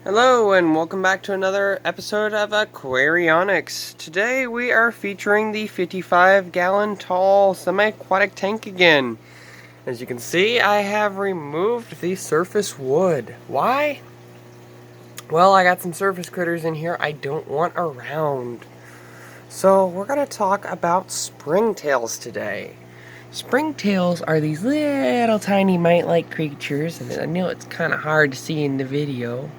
Hello and welcome back to another episode of Aquarionics. Today we are featuring the 55-gallon tall semi-aquatic tank again. As you can see, I have removed the surface wood. Why? Well, I got some surface critters in here I don't want around. So we're going to talk about springtails today. Springtails are these little tiny mite-like creatures, and I know it's kind of hard to see in the video.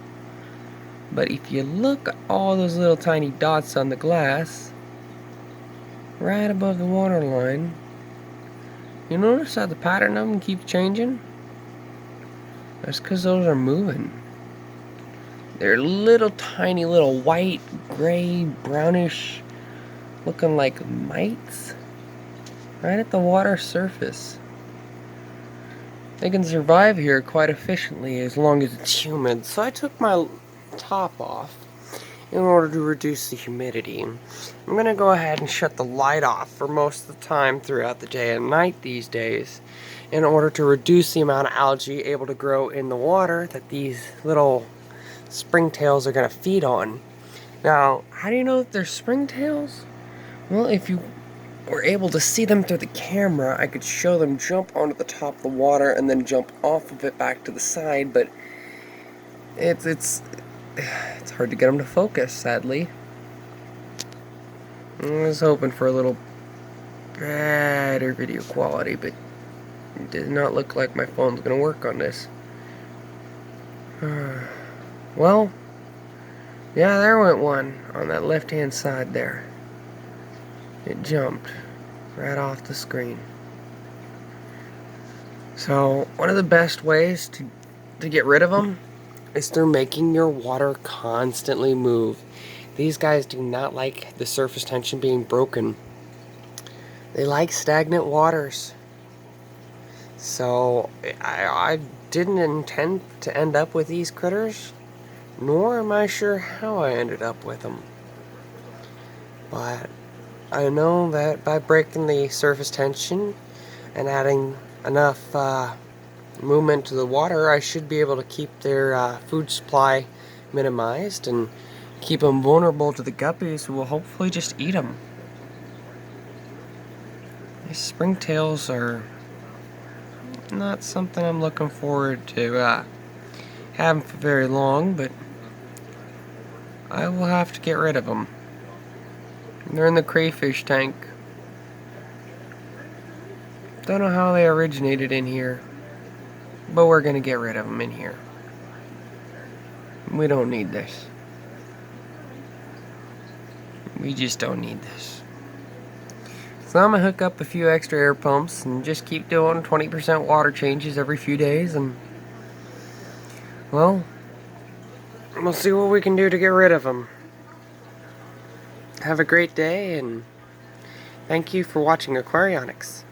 But if you look at all those little tiny dots on the glass, right above the waterline, you notice how the pattern of them keeps changing? That's because those are moving. They're little tiny little white, gray, brownish looking like mites right at the water surface. They can survive here quite efficiently as long as it's humid, so I took my top off in order to reduce the humidity. I'm going to go ahead and shut the light off for most of the time throughout the day and night these days in order to reduce the amount of algae able to grow in the water that these little springtails are going to feed on. Now, how do you know that they're springtails? Well, if you were able to see them through the camera, I could show them jump onto the top of the water and then jump off of it back to the side, but it's hard to get them to focus, sadly. I was hoping for a little better video quality, but it does not look like my phone's going to work on this. Well, yeah, there went one on that left-hand side there. It jumped right off the screen. So, one of the best ways to get rid of them is through making your water constantly move. These guys do not like the surface tension being broken. They like stagnant waters. So I didn't intend to end up with these critters, nor am I sure how I ended up with them. But I know that by breaking the surface tension and adding enough movement to the water, I should be able to keep their food supply minimized and keep them vulnerable to the guppies who will hopefully just eat them. These springtails are not something I'm looking forward to having for very long, but I will have to get rid of them. They're in the crayfish tank. Don't know how they originated in here, but we're gonna get rid of them in here. We don't need this. We just don't need this. So I'm gonna hook up a few extra air pumps and just keep doing 20% water changes every few days, and well, we'll see what we can do to get rid of them. Have a great day, and thank you for watching Aquarionics.